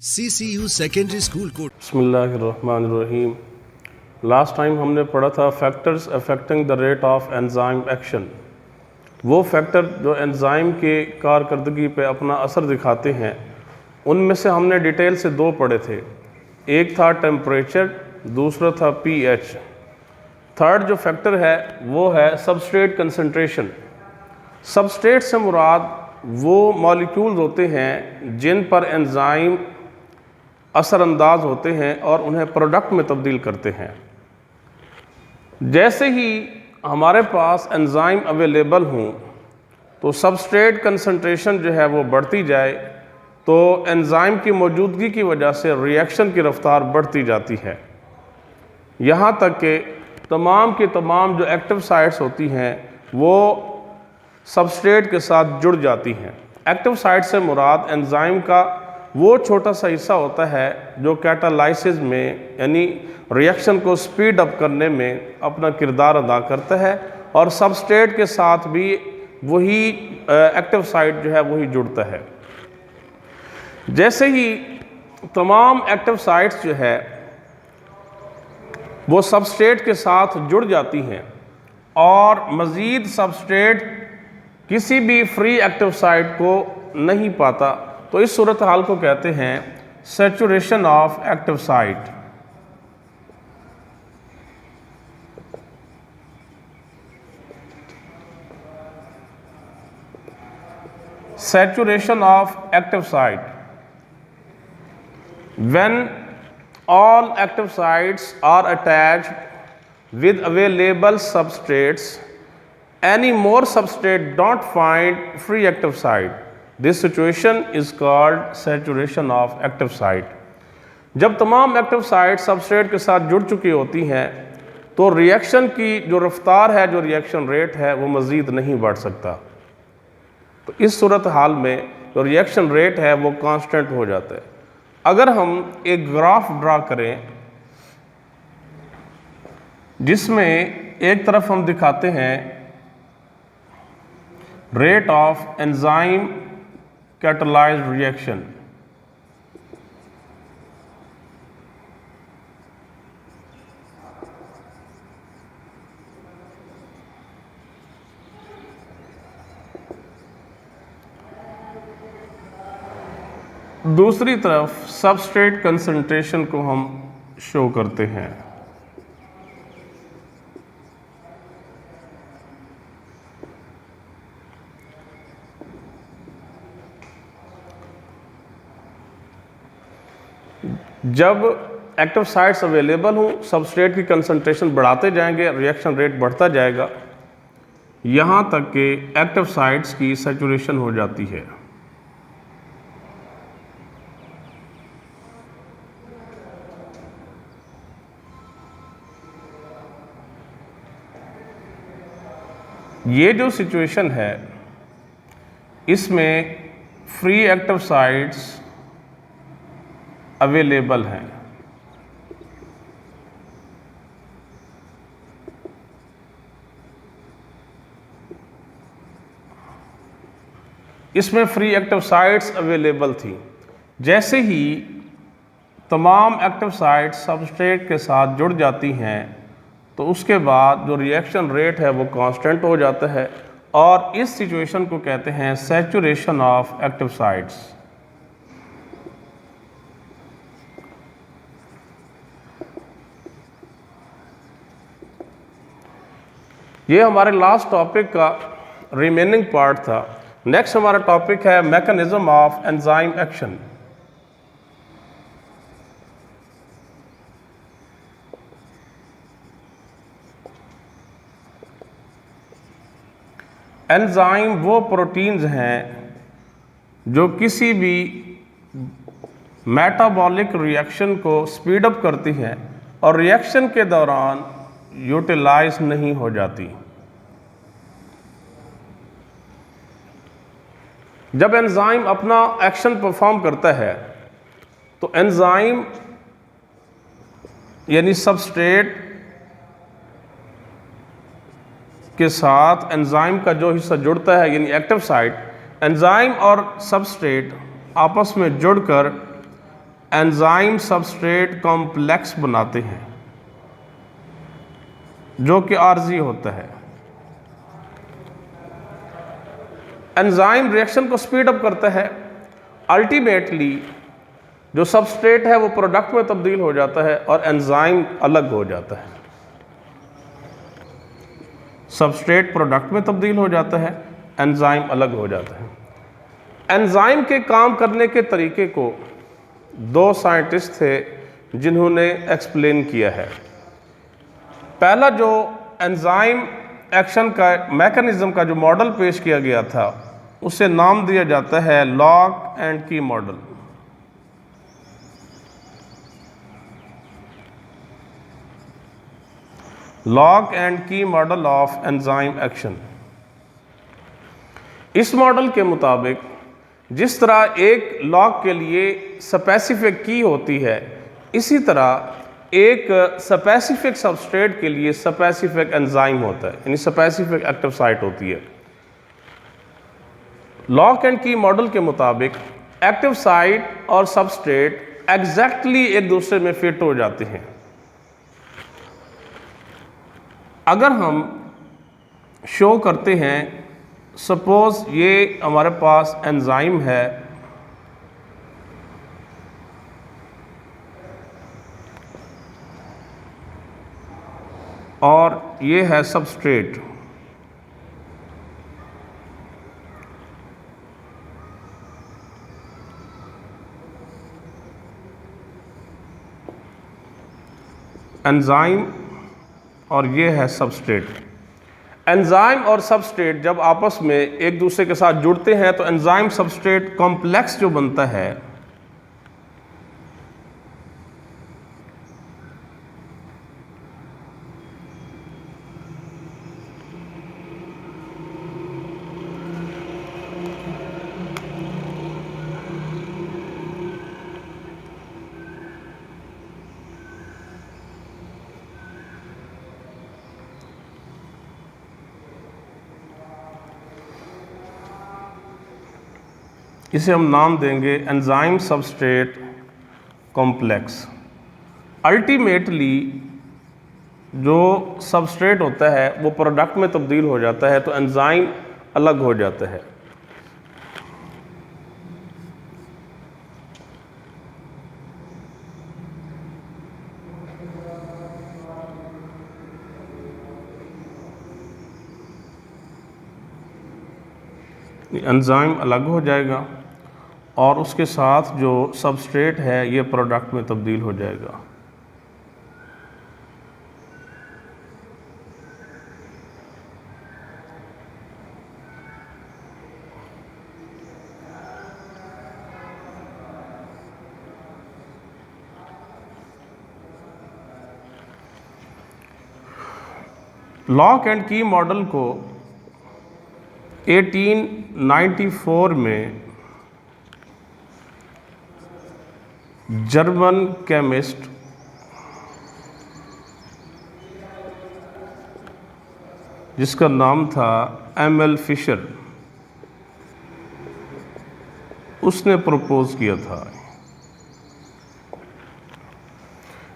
CCU secondary school code. बिस्मिल्लाहिर्रहमानिर्रहीम। Last time हमने पढ़ा था factors affecting the rate of enzyme action. वो फैक्टर जो एंजाइम के कारकर्दगी पे अपना असर दिखाते हैं, उनमें से हमने डिटेल से दो पढ़े थे। एक था टेम्परेचर, दूसरा था pH। थर्ड जो फैक्टर है वो है सबस्ट्रेट कंसंट्रेशन। सबस्ट्रेट से मुराद वो मॉलिक्यूल्स होते हैं जिन पर एंजाइम असरअंदाज होते हैं और उन्हें प्रोडक्ट में तब्दील करते हैं। जैसे ही हमारे पास एंजाइम अवेलेबल हों तो सबस्ट्रेट कंसंट्रेशन जो है वो बढ़ती जाए, तो एंजाइम की मौजूदगी की वजह से रिएक्शन की रफ्तार बढ़ती जाती है, यहाँ तक कि तमाम की तमाम जो एक्टिव साइट्स होती हैं वो सबस्ट्रेट के साथ जुड़ जाती हैं। एक्टिव साइट से मुराद एंजाइम का वो छोटा सा हिस्सा होता है जो कैटालाइसिस में यानी रिएक्शन को स्पीड अप करने में अपना किरदार अदा करता है, और सबस्ट्रेट के साथ भी वही एक्टिव साइट जो है वही जुड़ता है। जैसे ही तमाम एक्टिव साइट्स जो है वो सबस्ट्रेट के साथ जुड़ जाती हैं और मज़ीद सबस्ट्रेट किसी भी फ्री एक्टिव साइट को नहीं पाता, तो इस सूरत हाल को कहते हैं saturation of active site. Saturation of active site. When all active sites are attached with available substrates, any more substrate don't find free active site. This situation is called saturation of active site. जब तमाम active site substrate के साथ जुड़ चुकी होती हैं तो reaction की जो रफ्तार है, जो रिएक्शन रेट है, वो मज़ीद नहीं बढ़ सकता। तो इस सूरत हाल में जो रिएक्शन रेट है वो कांस्टेंट हो जाता है। अगर हम एक ग्राफ ड्रा करें जिसमें एक तरफ हम दिखाते हैं rate of enzyme catalysed reaction, दूसरी तरफ सबस्ट्रेट कंसंट्रेशन को हम शो करते हैं। जब एक्टिव साइट्स अवेलेबल हों, सबस्ट्रेट की कंसंट्रेशन बढ़ाते जाएंगे, रिएक्शन रेट बढ़ता जाएगा, यहाँ तक कि एक्टिव साइट्स की सैचुरेशन हो जाती है। ये जो सिचुएशन है इसमें फ्री एक्टिव साइट्स अवेलेबल हैं। इसमें फ्री एक्टिव साइट्स अवेलेबल थी। जैसे ही तमाम एक्टिव साइट्स सबस्ट्रेट के साथ जुड़ जाती हैं तो उसके बाद जो रिएक्शन रेट है वो कांस्टेंट हो जाता है, और इस सिचुएशन को कहते हैं सैचुरेशन ऑफ एक्टिव साइट्स। ये हमारे लास्ट टॉपिक का रिमेनिंग पार्ट था। नेक्स्ट हमारा टॉपिक है mechanism of enzyme action. Enzyme वो प्रोटीन्स हैं जो किसी भी मेटाबॉलिक रिएक्शन को स्पीड अप करती हैं और रिएक्शन के दौरान यूटिलाइज नहीं हो जाती। जब एंजाइम अपना एक्शन परफॉर्म करता है तो एंजाइम यानी सबस्ट्रेट के साथ एंजाइम का जो हिस्सा जुड़ता है यानी एक्टिव साइट, एंजाइम और सबस्ट्रेट आपस में जुड़कर एंजाइम सबस्ट्रेट कॉम्प्लेक्स बनाते हैं जो कि आर्जी होता है। एंजाइम रिएक्शन को स्पीड अप करता है। अल्टीमेटली जो सबस्ट्रेट है वो प्रोडक्ट में तब्दील हो जाता है और एंजाइम अलग हो जाता है। सबस्ट्रेट प्रोडक्ट में तब्दील हो जाता है, एंजाइम अलग हो जाता है। एंजाइम के काम करने के तरीके को दो साइंटिस्ट थे जिन्होंने एक्सप्लेन किया है। पहला जो एंजाइम एक्शन का मैकेनिज्म का जो मॉडल पेश किया गया था उसे नाम दिया जाता है लॉक एंड की मॉडल। लॉक एंड की मॉडल ऑफ एंजाइम एक्शन। इस मॉडल के मुताबिक जिस तरह एक लॉक के लिए स्पेसिफिक की होती है, इसी तरह एक स्पेसिफिक सबस्ट्रेट के लिए स्पेसिफिक एंजाइम होता है, यानी स्पेसिफिक एक्टिव साइट होती है। लॉक एंड की मॉडल के मुताबिक एक्टिव साइट और सबस्ट्रेट एग्जैक्टली एक दूसरे में फिट हो जाते हैं। अगर हम शो करते हैं, सपोज ये हमारे पास एंजाइम है और ये है सबस्ट्रेट। एंजाइम और ये है सबस्ट्रेट। एंजाइम और सबस्ट्रेट जब आपस में एक दूसरे के साथ जुड़ते हैं तो एंजाइम सबस्ट्रेट कॉम्प्लेक्स जो बनता है इसे हम नाम देंगे एंजाइम सबस्ट्रेट कॉम्प्लेक्स। अल्टीमेटली जो सबस्ट्रेट होता है वो प्रोडक्ट में तब्दील हो जाता है तो एंजाइम अलग हो जाता है। एंजाइम अलग हो जाएगा और उसके साथ जो सबस्ट्रेट है ये प्रोडक्ट में तब्दील हो जाएगा। लॉक एंड की मॉडल को 1894 में जर्मन केमिस्ट जिसका नाम था एमएल फिशर उसने प्रपोज किया था।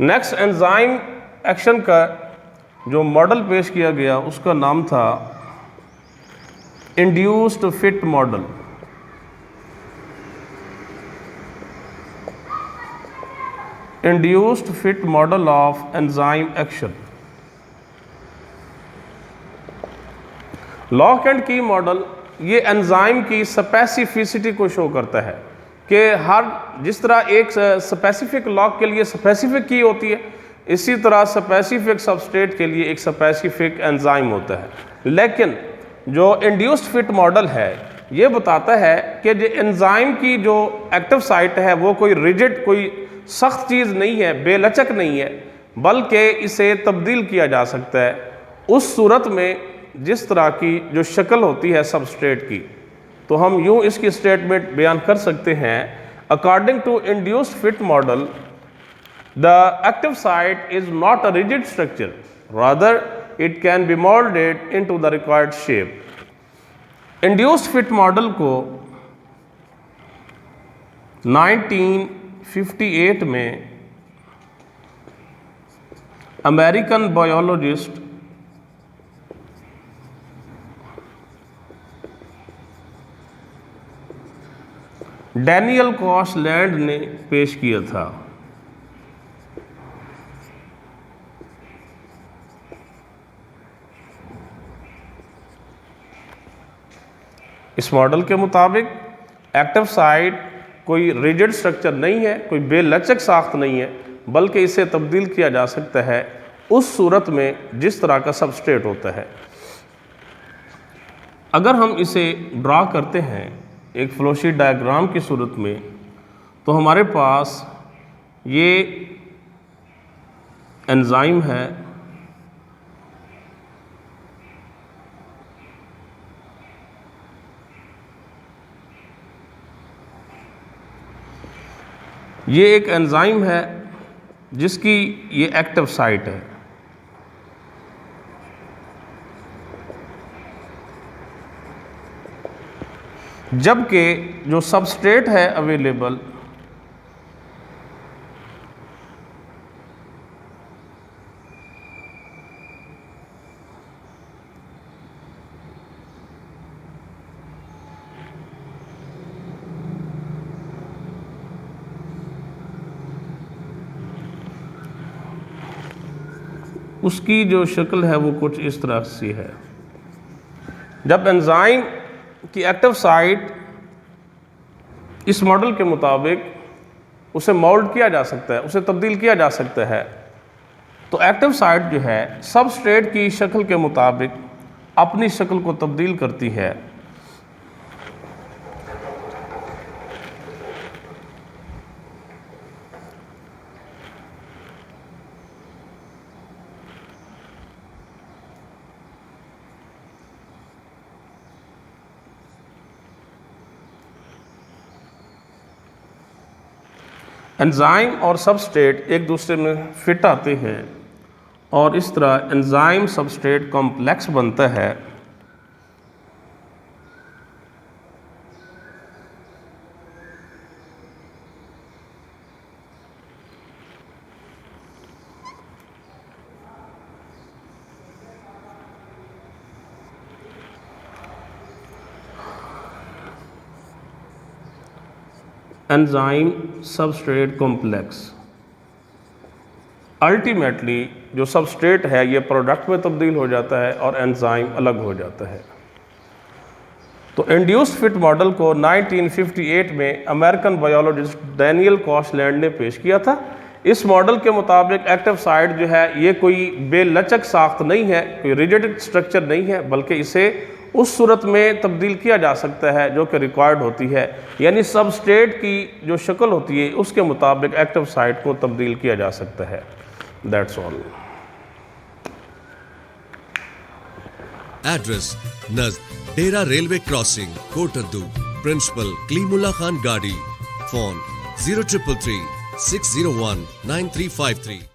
नेक्स्ट एंजाइम एक्शन का जो मॉडल पेश किया गया उसका नाम था induced fit model. Induced fit model of enzyme action. Lock and की मॉडल ये एंजाइम की स्पेसिफिसिटी को शो करता है कि हर जिस तरह एक स्पेसिफिक लॉक के लिए स्पेसिफिक की होती है, इसी तरह स्पेसिफिक सबस्ट्रेट के लिए एक स्पेसिफिक एंजाइम होता है। लेकिन जो इंड्यूस्ड फिट मॉडल है ये बताता है कि जो एंजाइम की जो एक्टिव साइट है वो कोई रिजिड, कोई सख्त चीज़ नहीं है, बेलचक नहीं है, बल्कि इसे तब्दील किया जा सकता है उस सूरत में जिस तरह की जो शक्ल होती है सबस्ट्रेट की। तो हम यूँ इसकी स्टेटमेंट बयान कर सकते हैं, according to induced fit model the active site is not a rigid structure, rather it can be moulded into the required shape. Induced fit model को 19 1958 में अमेरिकन बायोलॉजिस्ट डैनियल कॉशलैंड ने पेश किया था। इस मॉडल के मुताबिक एक्टिव साइट कोई रिजिड स्ट्रक्चर नहीं है, कोई बेलचक साख्त नहीं है, बल्कि इसे तब्दील किया जा सकता है उस सूरत में जिस तरह का सबस्ट्रेट होता है। अगर हम इसे ड्रा करते हैं एक फ्लोशीट डायग्राम की सूरत में, तो हमारे पास ये एंजाइम है, ये एक एंजाइम है जिसकी ये एक्टिव साइट है। जबकि जो सबस्ट्रेट है अवेलेबल उसकी जो शक्ल है वो कुछ इस तरह से है। जब एंजाइम की एक्टिव साइट इस मॉडल के मुताबिक उसे मोल्ड किया जा सकता है, उसे तब्दील किया जा सकता है, तो एक्टिव साइट जो है सबस्ट्रेट की शक्ल के मुताबिक अपनी शक्ल को तब्दील करती है। एंजाइम और सबस्ट्रेट एक दूसरे में फिट आते हैं और इस तरह एंजाइम सबस्ट्रेट कॉम्प्लेक्स बनता है। एंजाइम सबस्ट्रेट कॉम्प्लेक्स अल्टीमेटली जो सबस्ट्रेट है ये प्रोडक्ट में तब्दील हो जाता है और एंजाइम अलग हो जाता है। तो इंड्यूस्ड फिट मॉडल को 1958 में अमेरिकन बायोलॉजिस्ट डैनियल कॉशलैंड ने पेश किया था। इस मॉडल के मुताबिक एक्टिव साइट जो है ये कोई बेलचक साख्त नहीं है, कोई रिजिड स्ट्रक्चर नहीं है, बल्कि इसे उस सूरत में तब्दील किया जा सकता है जो कि रिक्वायर्ड होती है, यानी सबस्ट्रेट की जो शक्ल होती है उसके मुताबिक एक्टिव साइट को तब्दील किया जा सकता है। That's all. एड्रेस नज़द Dera railway crossing Kot Addu, principal Kaleemullah Khan गाड़ी, फोन 0333 601 9353।